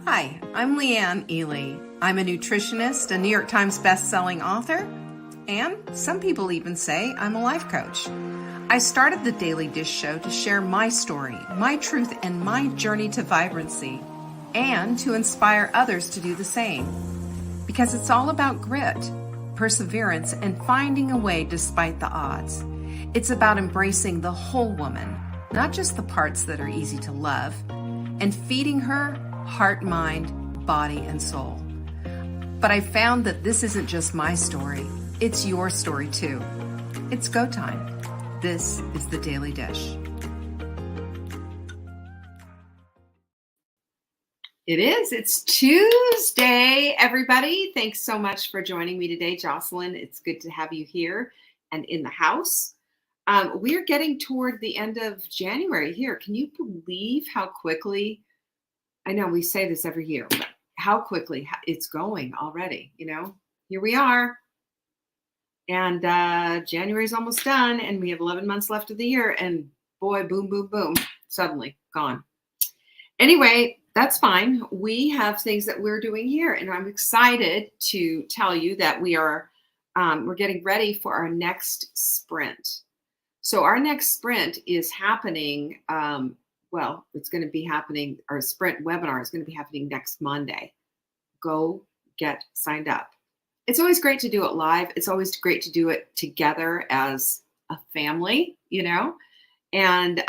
Hi, I'm Leanne Ely. I'm a nutritionist, a New York Times best-selling author, and some people even say I'm a life coach. I started the Daily Dish Show to share my story, my truth, and my journey to vibrancy, and to inspire others to do the same. Because it's all about grit, perseverance, and finding a way despite the odds. It's about embracing the whole woman, not just the parts that are easy to love, and feeding her heart, mind, body, and soul. But I found that this isn't just my story, it's your story too. It's go time. This is the Daily Dish. It is. It's Tuesday, everybody. Thanks so much for joining me today, Jocelyn. It's good to have you here and in the house. We're getting toward the end of January here. Can you believe how quickly, I know we say this every year, but how quickly it's going already, Here we are. And January's almost done, and we have 11 months left of the year, and boy, boom, boom, boom, suddenly gone. Anyway, that's fine. We have things that we're doing here, and I'm excited to tell you that we're getting ready for our next sprint. So our next sprint is happening, it's going to be happening, our sprint webinar is going to be happening next Monday. Go get signed up. It's always great to do it live. It's always great to do it together as a family, and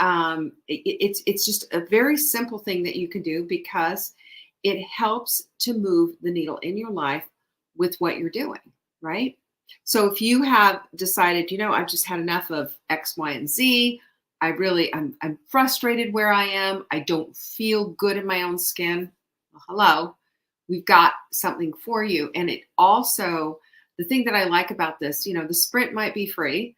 it's just a very simple thing that you can do because it helps to move the needle in your life with what you're doing, right? So if you have decided, I've just had enough of X, Y, and Z, I'm frustrated where I am, I don't feel good in my own skin, well, hello, we've got something for you. And it also, the thing that I like about this, the sprint might be free.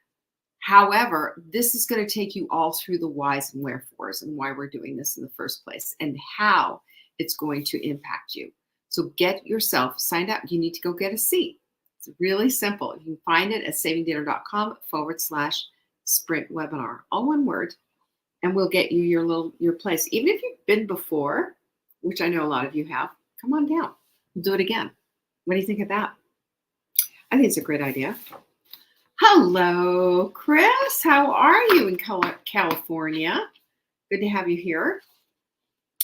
However, this is going to take you all through the whys and wherefores and why we're doing this in the first place and how it's going to impact you. So get yourself signed up. You need to go get a seat. It's really simple. You can find it at savingdinner.com/sprint webinar, all one word, and we'll get you your place. Even if you've been before, which I know a lot of you have, come on down. We'll do it again. What do you think of that? I think it's a great idea. Hello, Chris. How are you in California? Good to have you here.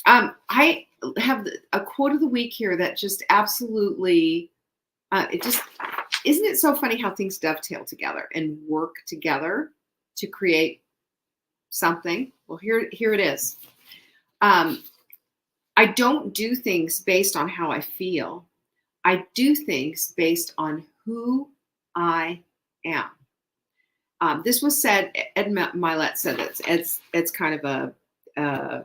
I have a quote of the week here that just absolutely, isn't it so funny how things dovetail together and work together to create something? Well, here it is. I don't do things based on how I feel. I do things based on who I am. This was said, Ed Mylett said it. It's kind of a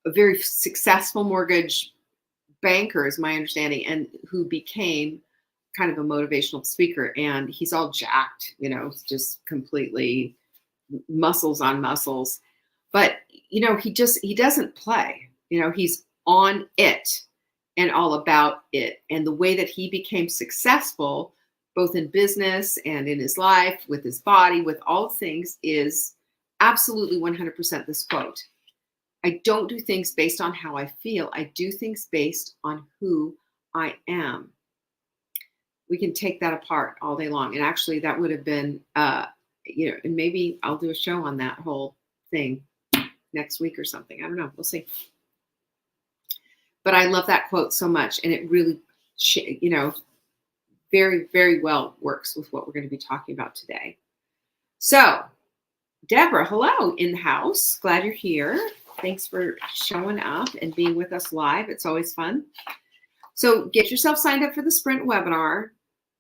very successful mortgage banker, is my understanding, and who became kind of a motivational speaker. And he's all jacked, just completely muscles on muscles. But, he doesn't play. He's on it and all about it. And the way that he became successful, both in business and in his life, with his body, with all things, is absolutely 100% this quote. I don't do things based on how I feel. I do things based on who I am. We can take that apart all day long. And actually that would have been, and maybe I'll do a show on that whole thing next week or something. I don't know. We'll see. But I love that quote so much. And it really, very, very well works with what we're going to be talking about today. So, Deborah, hello in the house. Glad you're here. Thanks for showing up and being with us live. It's always fun. So get yourself signed up for the Sprint webinar.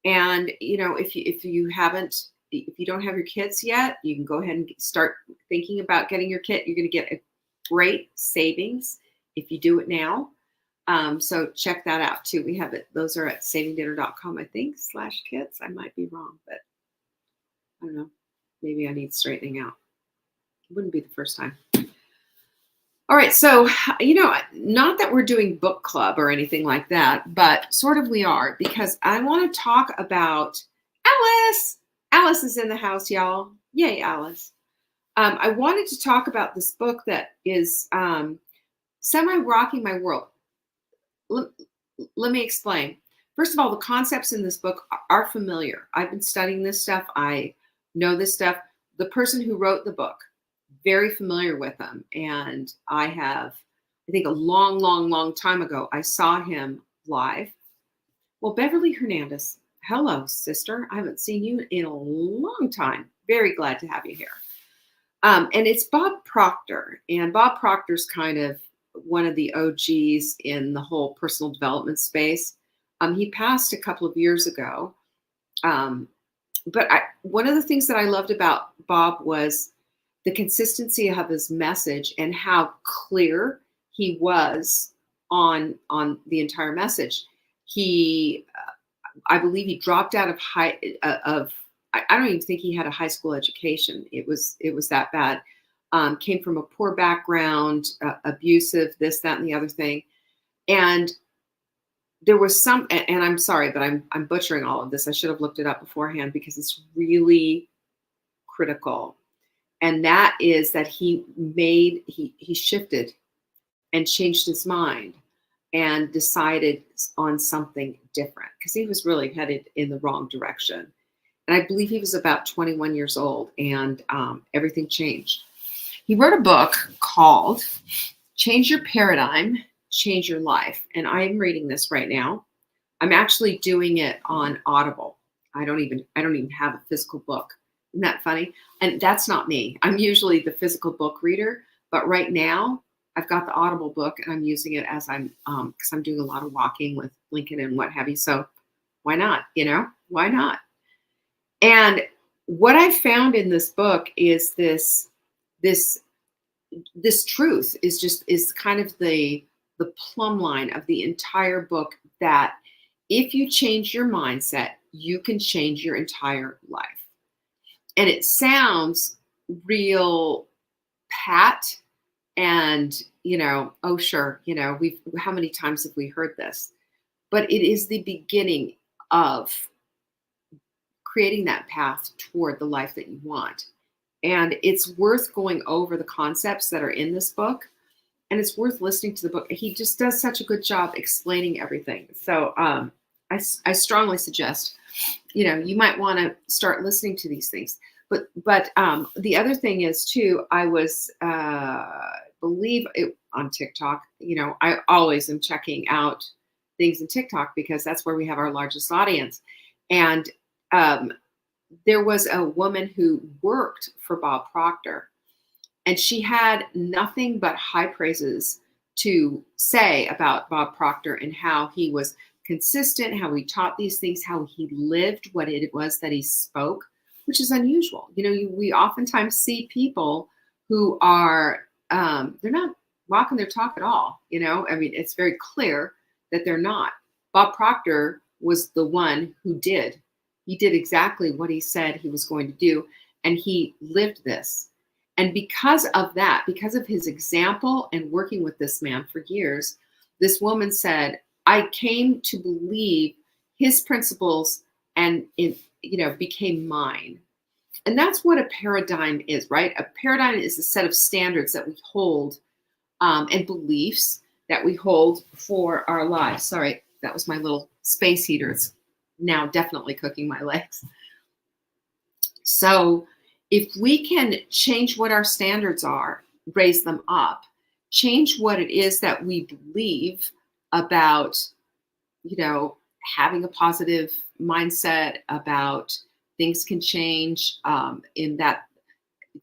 And, if you don't have your kits yet, you can go ahead and start thinking about getting your kit. You're going to get a great savings if you do it now. So check that out too. We have it. Those are at savingdinner.com, I think, /kits. I might be wrong, but I don't know. Maybe I need straightening out. It wouldn't be the first time. All right. So, not that we're doing book club or anything like that, but sort of we are, because I want to talk about Alice. Alice is in the house, y'all. Yay, Alice. I wanted to talk about this book that is semi-rocking my world. let me explain. First of all, the concepts in this book are familiar. I've been studying this stuff. I know this stuff. The person who wrote the book, very familiar with them. And I think a long, long, long time ago, I saw him live. Well, Beverly Hernandez, hello, sister. I haven't seen you in a long time. Very glad to have you here. And it's Bob Proctor. And Bob Proctor's kind of one of the OGs in the whole personal development space. He passed a couple of years ago. Um, but one of the things that I loved about Bob was the consistency of his message and how clear he was on the entire message. I believe he dropped out of I don't even think he had a high school education. It was that bad. Came from a poor background, abusive, this, that, and the other thing. And there was and I'm sorry, but I'm butchering all of this. I should have looked it up beforehand because it's really critical. And that is that he shifted and changed his mind and decided on something different because he was really headed in the wrong direction. And I believe he was about 21 years old, and everything changed. He wrote a book called Change Your Paradigm, Change Your Life. And I'm reading this right now. I'm actually doing it on Audible. I don't even have a physical book. Isn't that funny? And that's not me. I'm usually the physical book reader, but right now I've got the Audible book and I'm using it as because I'm doing a lot of walking with Lincoln and what have you. So why not? Why not? And what I found in this book is this truth is kind of the plumb line of the entire book, that if you change your mindset, you can change your entire life. And it sounds real pat and, oh, sure, how many times have we heard this? But it is the beginning of creating that path toward the life that you want. And it's worth going over the concepts that are in this book, and it's worth listening to the book. He just does such a good job explaining everything. So I strongly suggest, you might want to start listening to these things. But the other thing is too, I was believe it on TikTok. I always am checking out things in TikTok because that's where we have our largest audience. And there was a woman who worked for Bob Proctor, and she had nothing but high praises to say about Bob Proctor and how he was consistent, how he taught these things, how he lived what it was that he spoke, which is unusual. We oftentimes see people who are, they're not walking their talk at all. It's very clear that they're not. Bob Proctor was the one who did. He did exactly what he said he was going to do, and he lived this. And because of that, because of his example and working with this man for years, this woman said, I came to believe his principles and it, became mine. And that's what a paradigm is, right? A paradigm is a set of standards that we hold and beliefs that we hold for our lives. Sorry, that was my little space heater. It's now definitely cooking my legs. So if we can change what our standards are, raise them up, change what it is that we believe about, having a positive mindset, about things can change, in that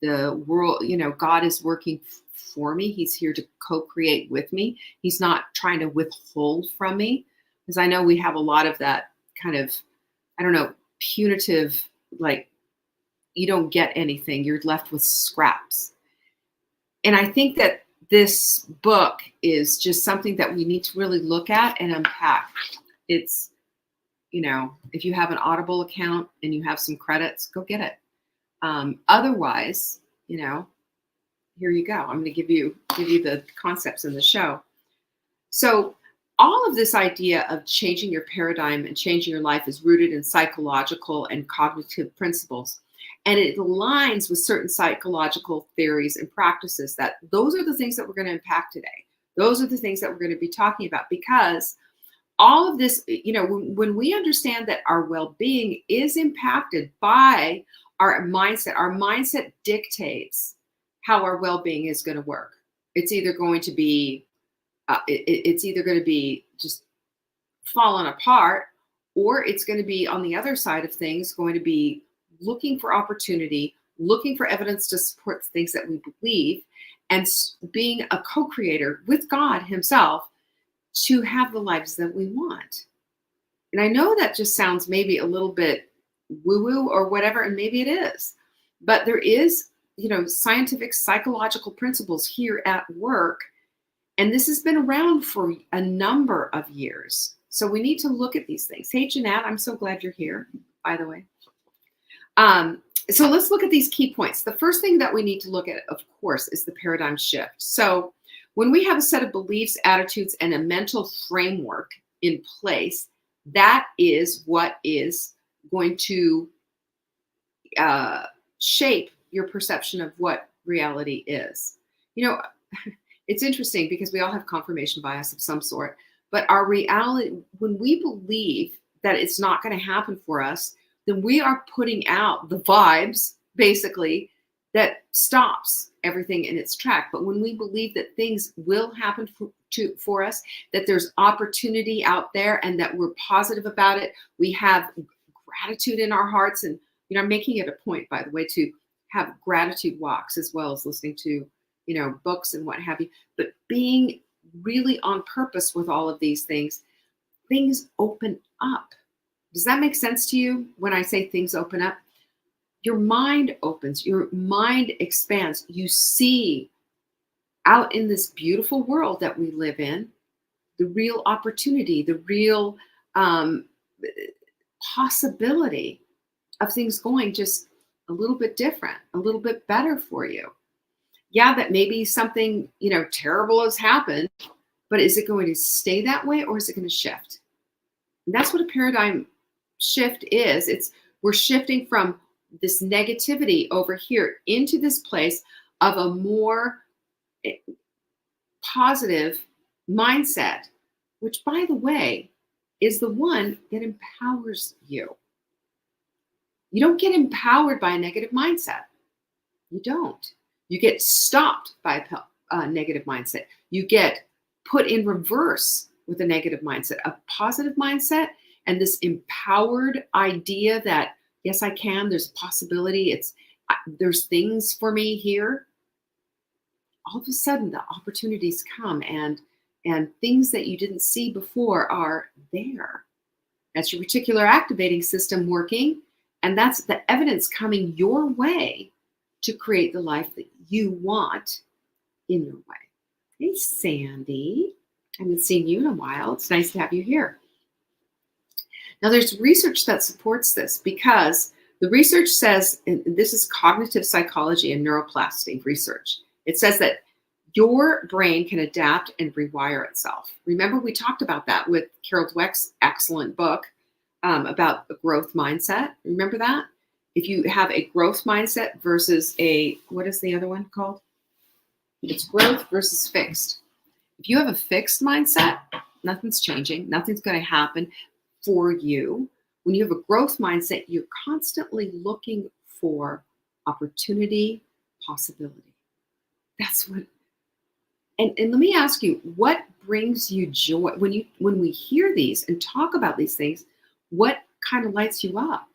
the world, God is working for me. He's here to co-create with me. He's not trying to withhold from me, because I know we have a lot of that kind of, punitive, like, you don't get anything, you're left with scraps. And I think that this book is just something that we need to really look at and unpack. It's, if you have an Audible account and you have some credits, go get it. Otherwise, here you go. I'm going to give you the concepts in the show. So all of this idea of changing your paradigm and changing your life is rooted in psychological and cognitive principles. And it aligns with certain psychological theories and practices that those are the things that we're going to unpack today. Those are the things that we're going to be talking about, because all of this, when we understand that our well-being is impacted by our mindset dictates how our well-being is going to work. It's either going to be it's either going to be just falling apart, or it's going to be on the other side of things, going to be looking for opportunity, looking for evidence to support the things that we believe, and being a co-creator with God himself to have the lives that we want. And I know that just sounds maybe a little bit woo-woo or whatever, and maybe it is, but there is, scientific psychological principles here at work. And this has been around for a number of years. So we need to look at these things. Hey, Jeanette, I'm so glad you're here, by the way. So let's look at these key points. The first thing that we need to look at, of course, is the paradigm shift. So when we have a set of beliefs, attitudes, and a mental framework in place, that is what is going to shape your perception of what reality is. It's interesting because we all have confirmation bias of some sort, but our reality, when we believe that it's not going to happen for us, then we are putting out the vibes, basically, that stops everything in its track. But when we believe that things will happen for us, that there's opportunity out there and that we're positive about it, we have gratitude in our hearts. And, I'm making it a point, by the way, to have gratitude walks as well as listening to, books and what have you. But being really on purpose with all of these things open up. Does that make sense to you when I say things open up? Your mind opens, your mind expands. You see out in this beautiful world that we live in, the real opportunity, the real possibility of things going just a little bit different, a little bit better for you. Yeah, that maybe something, terrible has happened, but is it going to stay that way or is it going to shift? And that's what a paradigm shift is. We're shifting from this negativity over here into this place of a more positive mindset, which, by the way, is the one that empowers you. You don't get empowered by a negative mindset. You don't. You get stopped by a negative mindset. You get put in reverse with a negative mindset. A positive mindset and this empowered idea that, yes, I can, there's a possibility, there's things for me here. All of a sudden, the opportunities come and things that you didn't see before are there. That's your reticular activating system working, and that's the evidence coming your way to create the life that you want in your way. Hey, Sandy. I haven't seen you in a while. It's nice to have you here. Now, there's research that supports this because the research says, and this is cognitive psychology and neuroplasticity research. It says that your brain can adapt and rewire itself. Remember, we talked about that with Carol Dweck's excellent book about a growth mindset. Remember that? If you have a growth mindset versus what is the other one called? It's growth versus fixed. If you have a fixed mindset, nothing's changing. Nothing's going to happen for you. When you have a growth mindset, you're constantly looking for opportunity, possibility. That's what. And let me ask you, what brings you joy when we hear these and talk about these things? What kind of lights you up?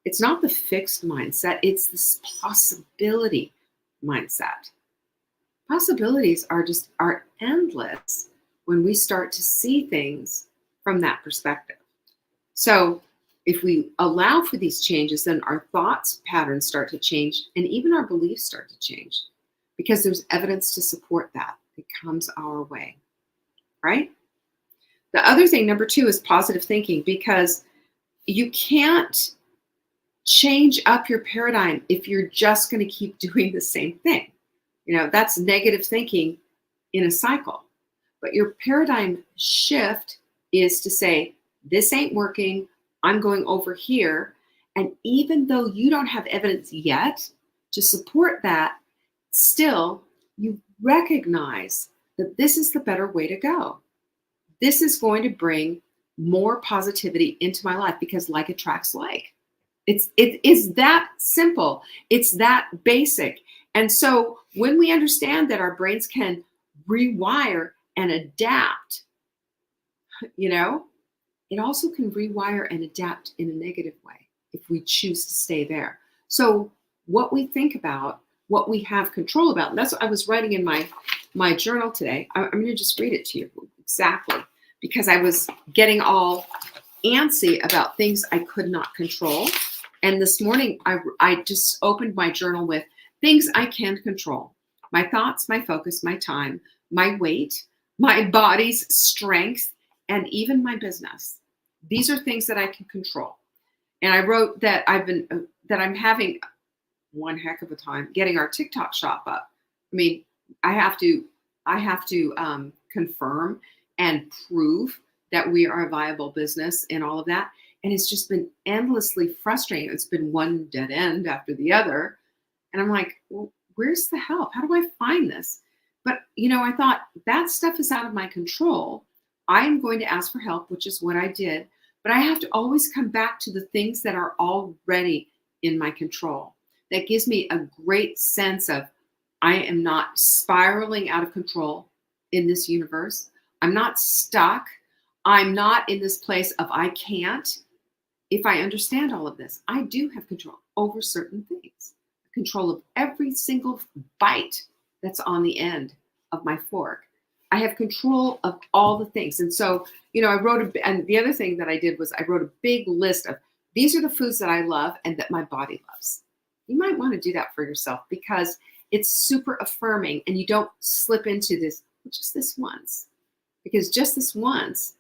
It's not the fixed mindset. It's this possibility mindset. Possibilities are endless when we start to see things from that perspective. So if we allow for these changes, then our thoughts patterns start to change and even our beliefs start to change because there's evidence to support that. It comes our way, right? The other thing, number 2, is positive thinking, because you can't change up your paradigm if you're just going to keep doing the same thing. That's negative thinking in a cycle. But your paradigm shift is to say, this ain't working, I'm going over here. And even though you don't have evidence yet to support that, still you recognize that this is the better way to go. This is going to bring more positivity into my life because like attracts like. It is that simple. It's that basic. And so when we understand that our brains can rewire and adapt, you know, it also can rewire and adapt in a negative way if we choose to stay there. So what we think about, what we have control about, and that's what I was writing in my journal today. I'm going to just read it to you exactly because I was getting all antsy about things I could not control. And this morning, I just opened my journal with things I can control: my thoughts, my focus, my time, my weight, my body's strength, and even my business. These are things that I can control. And I wrote that I'm having one heck of a time getting our TikTok shop up. I mean, I have to confirm and prove that we are a viable business and all of that. And it's just been endlessly frustrating. It's been one dead end after the other. And I'm like, well, where's the help? How do I find this? But, I thought that stuff is out of my control. I am going to ask for help, which is what I did. But I have to always come back to the things that are already in my control. That gives me a great sense of I am not spiraling out of control in this universe. I'm not stuck. I'm not in this place of I can't. If I understand all of this, I do have control over certain things. Control of every single bite that's on the end of my fork. I have control of all the things. And so, and the other thing that I did was I wrote a big list of these are the foods that I love and that my body loves. You might want to do that for yourself because it's super affirming and you don't slip into this, just this once. Because just this once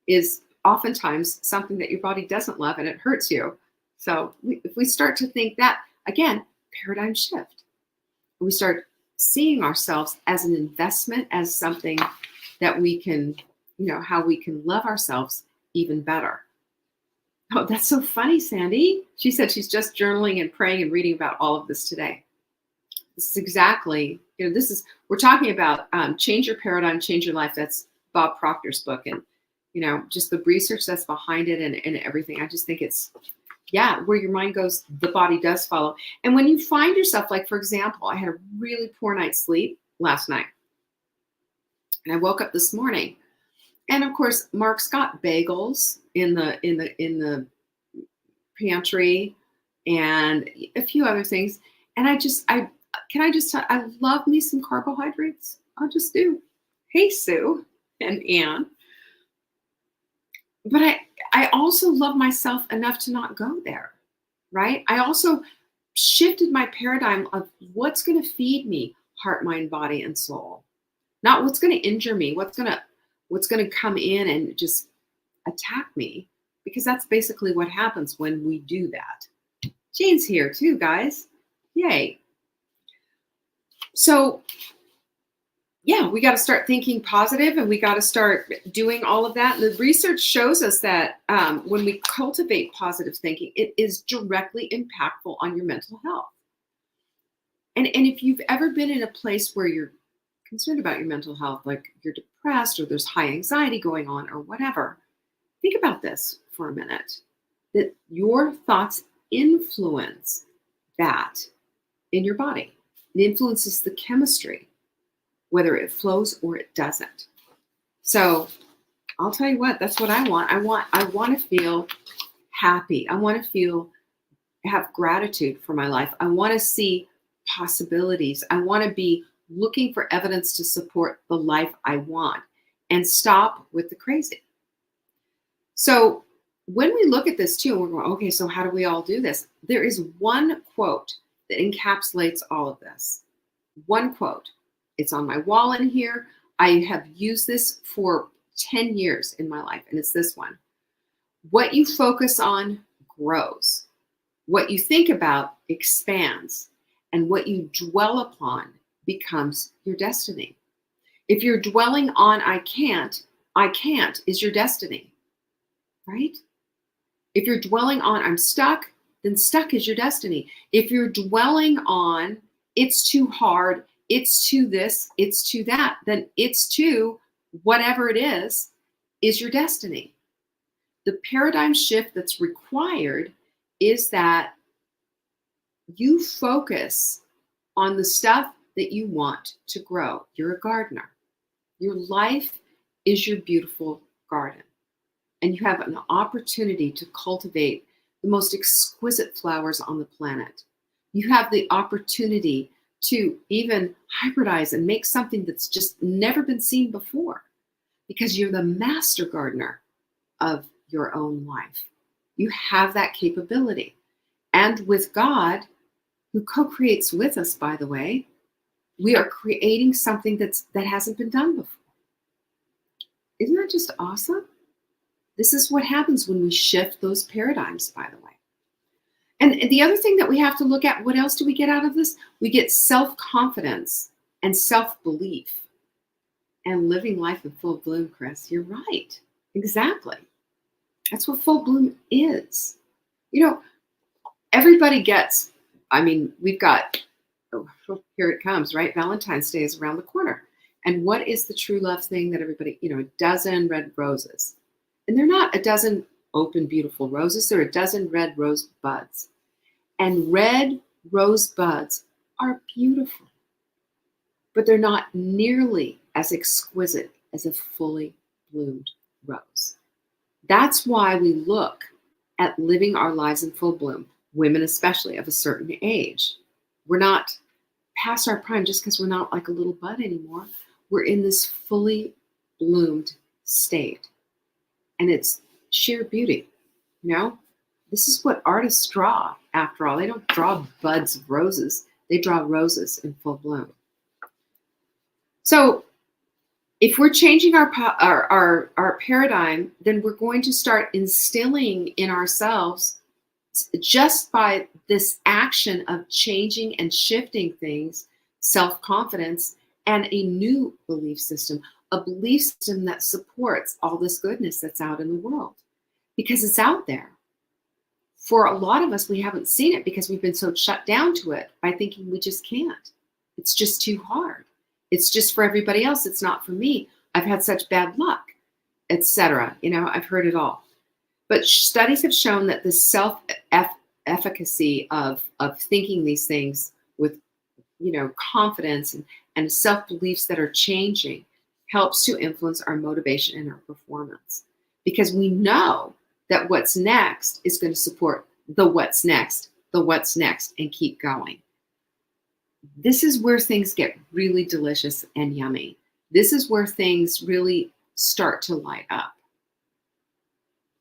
is oftentimes something that your body doesn't love and it hurts you. So if we start to think that, again, paradigm shift. We start seeing ourselves as an investment, as something that we can, how we can love ourselves even better. Oh, that's so funny, Sandy. She said she's just journaling and praying and reading about all of this today. This is exactly, we're talking about change your paradigm, change your life. That's Bob Proctor's book. And, just the research that's behind it and everything. I just think it's, where your mind goes, the body does follow. And when you find yourself, like, for example, I had a really poor night's sleep last night. And I woke up this morning. And of course, Mark's got bagels in the pantry and a few other things. And I love me some carbohydrates. I just do. Hey, Sue and Ann. But I also love myself enough to not go there, right? I also shifted my paradigm of what's going to feed me, heart, mind, body, and soul. Not what's going to injure me, what's going to come in and just attack me, because that's basically what happens when we do that. Jane's here too, guys. Yay. So, we got to start thinking positive and we got to start doing all of that. And the research shows us that when we cultivate positive thinking, it is directly impactful on your mental health. And if you've ever been in a place where you're concerned about your mental health, like you're depressed or there's high anxiety going on or whatever, think about this for a minute, that your thoughts influence that in your body. It influences the chemistry, whether it flows or it doesn't. So I'll tell you what, that's what I want. I want to feel happy. I want to have gratitude for my life. I want to see possibilities. I want to be looking for evidence to support the life I want and stop with the crazy. So when we look at this too, we're going, okay, so how do we all do this? There is one quote that encapsulates all of this. One quote. It's on my wall in here. I have used this for 10 years in my life, and it's this one. What you focus on grows. What you think about expands. And what you dwell upon becomes your destiny. If you're dwelling on I can't is your destiny, right? If you're dwelling on I'm stuck, then stuck is your destiny. If you're dwelling on it's too hard, it's to this, it's to that, then it's to whatever it is your destiny. The paradigm shift that's required is that you focus on the stuff that you want to grow. You're a gardener. Your life is your beautiful garden. And you have an opportunity to cultivate the most exquisite flowers on the planet. You have the opportunity to even hybridize and make something that's just never been seen before, because you're the master gardener of your own life. You have that capability. And with God, who co-creates with us, by the way, we are creating something that hasn't been done before. Isn't that just awesome? This is what happens when we shift those paradigms, by the way. And the other thing that we have to look at, what else do we get out of this? We get self-confidence and self-belief and living life in full bloom, Chris. You're right. Exactly. That's what full bloom is. You know, everybody gets, we've got, here it comes, right? Valentine's Day is around the corner. And what is the true love thing that everybody, a dozen red roses. And they're not a dozen open, beautiful roses. They're a dozen red rose buds. And red rose buds are beautiful, but they're not nearly as exquisite as a fully bloomed rose. That's why we look at living our lives in full bloom, women especially of a certain age. We're not past our prime just because we're not like a little bud anymore. We're in this fully bloomed state. And it's sheer beauty, This is what artists draw, after all. They don't draw buds of roses. They draw roses in full bloom. So if we're changing our paradigm, then we're going to start instilling in ourselves, just by this action of changing and shifting things, self-confidence and a new belief system, a belief system that supports all this goodness that's out in the world, because it's out there. For a lot of us, we haven't seen it because we've been so shut down to it by thinking we just can't. It's just too hard. It's just for everybody else. It's not for me. I've had such bad luck, etc. I've heard it all. But studies have shown that the self-efficacy of thinking these things with, confidence and self-beliefs that are changing helps to influence our motivation and our performance. Because we know that what's next is going to support the what's next, and keep going. This is where things get really delicious and yummy. This is where things really start to light up.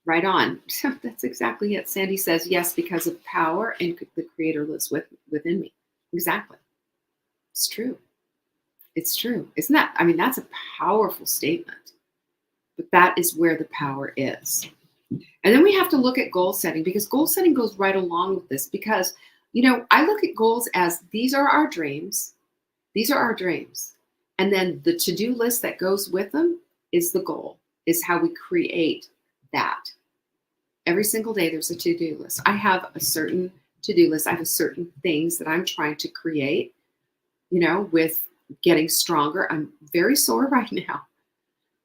Right on. That's exactly it. Sandy says, yes, because of power and the Creator lives within me. Exactly. It's true. It's true. Isn't that? That's a powerful statement. But that is where the power is. And then we have to look at goal setting, because goal setting goes right along with this. Because, I look at goals as these are our dreams. These are our dreams. And then the to-do list that goes with them is the goal, is how we create that. Every single day there's a to-do list. I have a certain to-do list. I have certain things that I'm trying to create, with getting stronger. I'm very sore right now.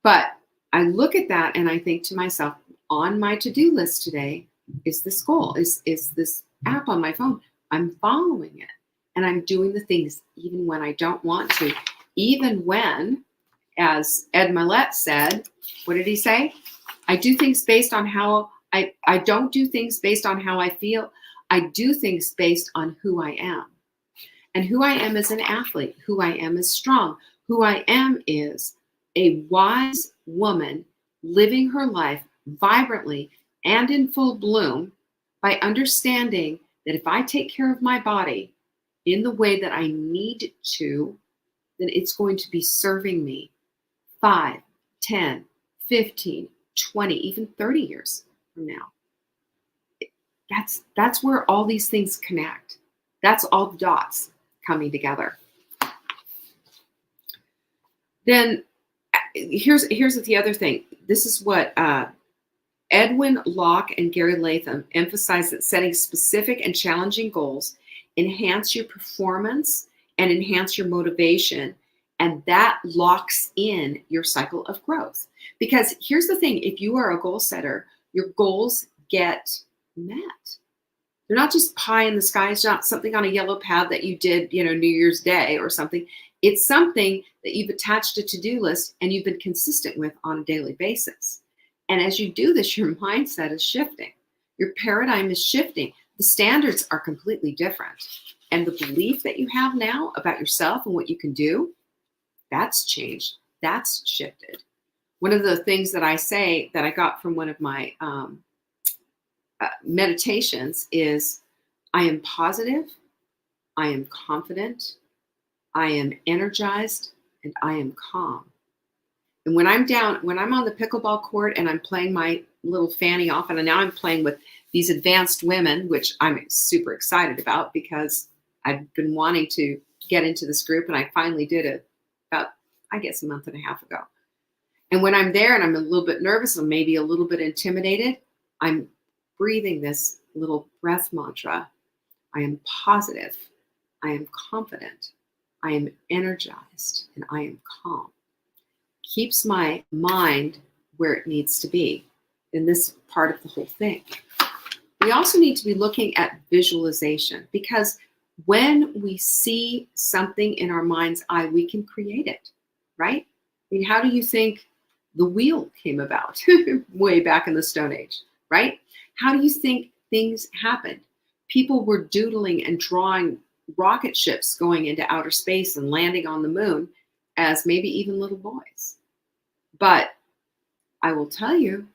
But I look at that and I think to myself, on my to-do list today is this goal, is this app on my phone. I'm following it. And I'm doing the things even when I don't want to. Even when, as Ed Mylett said, what did he say? I do things based on how I don't do things based on how I feel. I do things based on who I am. And who I am as an athlete, who I am as strong, who I am is a wise woman living her life vibrantly and in full bloom by understanding that if I take care of my body in the way that I need to, then it's going to be serving me 5, 10, 15, 20, even 30 years from now. That's where all these things connect. That's all the dots coming together. Then here's the other thing. This is what Edwin Locke and Gary Latham emphasize, that setting specific and challenging goals enhance your performance and enhance your motivation. And that locks in your cycle of growth. Because here's the thing, if you are a goal setter, Your goals get met. They're not just pie in the sky. It's not something on a yellow pad that you did, New Year's Day or something. It's something that you've attached a to-do list and you've been consistent with on a daily basis. And as you do this, your mindset is shifting. Your paradigm is shifting. The standards are completely different. And the belief that you have now about yourself and what you can do, that's changed. That's shifted. One of the things that I say that I got from one of my meditations is, I am positive, I am confident, I am energized, and I am calm. And when I'm on the pickleball court and I'm playing my little fanny off, and now I'm playing with these advanced women, which I'm super excited about because I've been wanting to get into this group, and I finally did it about, I guess, a month and a half ago. And when I'm there and I'm a little bit nervous and maybe a little bit intimidated, I'm breathing this little breath mantra. I am positive. I am confident. I am energized, and I am calm. Keeps my mind where it needs to be in this part of the whole thing. We also need to be looking at visualization, because when we see something in our mind's eye, we can create it, right? I mean, how do you think the wheel came about way back in the Stone Age, right? How do you think things happened? People were doodling and drawing rocket ships going into outer space and landing on the moon as maybe even little boys. But I will tell you,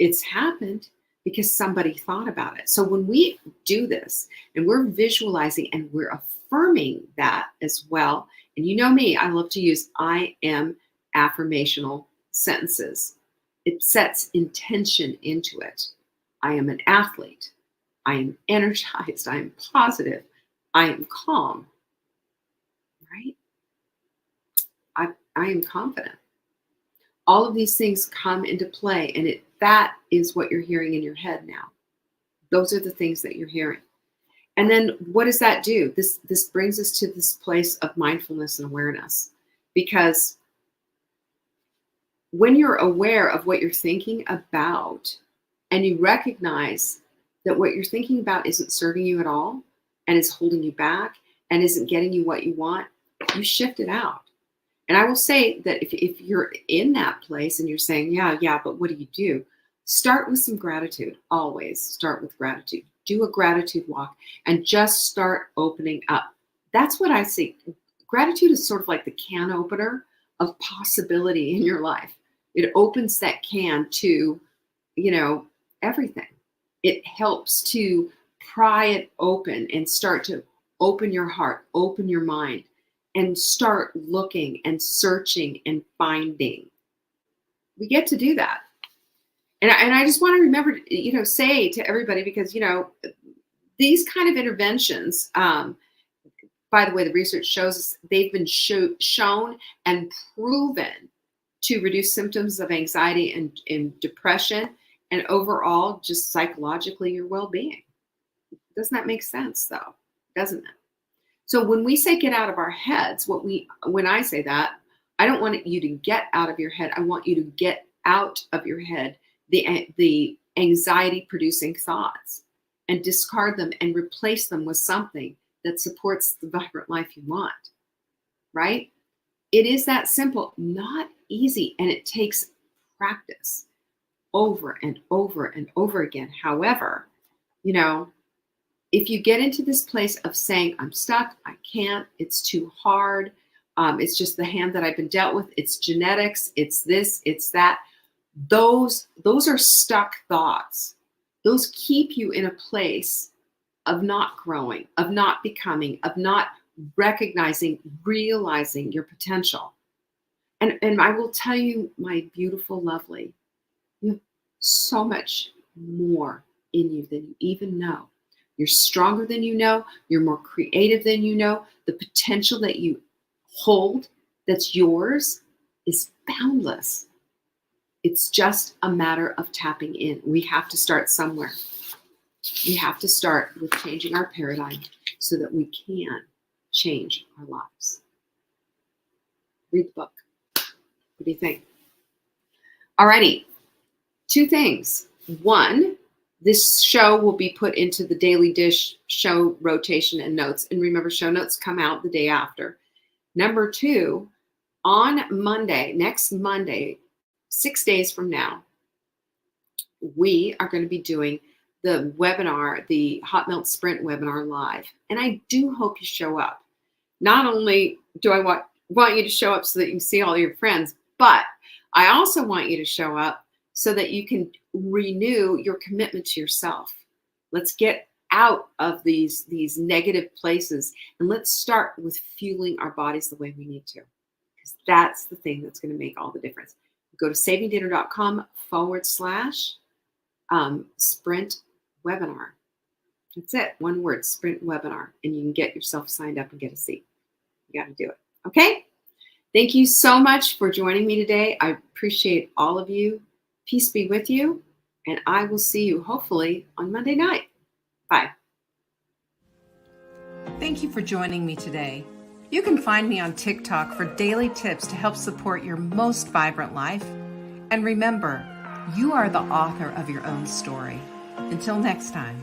it's happened because somebody thought about it. So when we do this and we're visualizing and we're affirming that as well, and you know me, I love to use I am affirmational sentences. It sets intention into it. I am an athlete. I am energized. I am positive. I am calm. Right? I am confident. All of these things come into play, and that is what you're hearing in your head now. Those are the things that you're hearing. And then what does that do? This brings us to this place of mindfulness and awareness, because when you're aware of what you're thinking about and you recognize that what you're thinking about isn't serving you at all and is holding you back and isn't getting you what you want, you shift it out. And I will say that if you're in that place and you're saying, yeah, but what do you do? Start with some gratitude. Always start with gratitude. Do a gratitude walk and just start opening up. That's what I see. Gratitude is sort of like the can opener of possibility in your life. It opens that can to, everything. It helps to pry it open and start to open your heart, open your mind, and start looking and searching and finding. We get to do that. And I just want to remember, say to everybody, because, these kind of interventions, by the way, the research shows us they've been shown and proven to reduce symptoms of anxiety and depression, and overall, just psychologically, your well-being. Doesn't that make sense, though? Doesn't it? So when we say get out of our heads, when I say that, I don't want you to get out of your head. I want you to get out of your head the anxiety-producing thoughts and discard them and replace them with something that supports the vibrant life you want, right? It is that simple, not easy, and it takes practice over and over and over again. However, if you get into this place of saying, I'm stuck, I can't, it's too hard, it's just the hand that I've been dealt with, it's genetics, it's this, it's that, those are stuck thoughts. Those keep you in a place of not growing, of not becoming, of not recognizing, realizing your potential. And I will tell you, my beautiful, lovely, you have so much more in you than you even know. You're stronger than you know. You're more creative than you know. The potential that you hold that's yours is boundless. It's just a matter of tapping in. We have to start somewhere. We have to start with changing our paradigm so that we can change our lives. Read the book. What do you think? Alrighty, 2 things. One, this show will be put into the Daily Dish show rotation and notes. And remember, show notes come out the day after. Number two, on Monday, next Monday, 6 days from now, we are going to be doing the webinar, the Hot Melt Sprint webinar live. And I do hope you show up. Not only do I want you to show up so that you can see all your friends, but I also want you to show up so that you can renew your commitment to yourself. Let's get out of these negative places, and let's start with fueling our bodies the way we need to, because that's the thing that's going to make all the difference. Go to savingdinner.com/sprint webinar. That's it. One word, sprint webinar, and you can get yourself signed up and get a seat. You got to do it. Okay? Thank you so much for joining me today. I appreciate all of you. Peace be with you, and I will see you hopefully on Monday night. Bye. Thank you for joining me today. You can find me on TikTok for daily tips to help support your most vibrant life. And remember, you are the author of your own story. Until next time.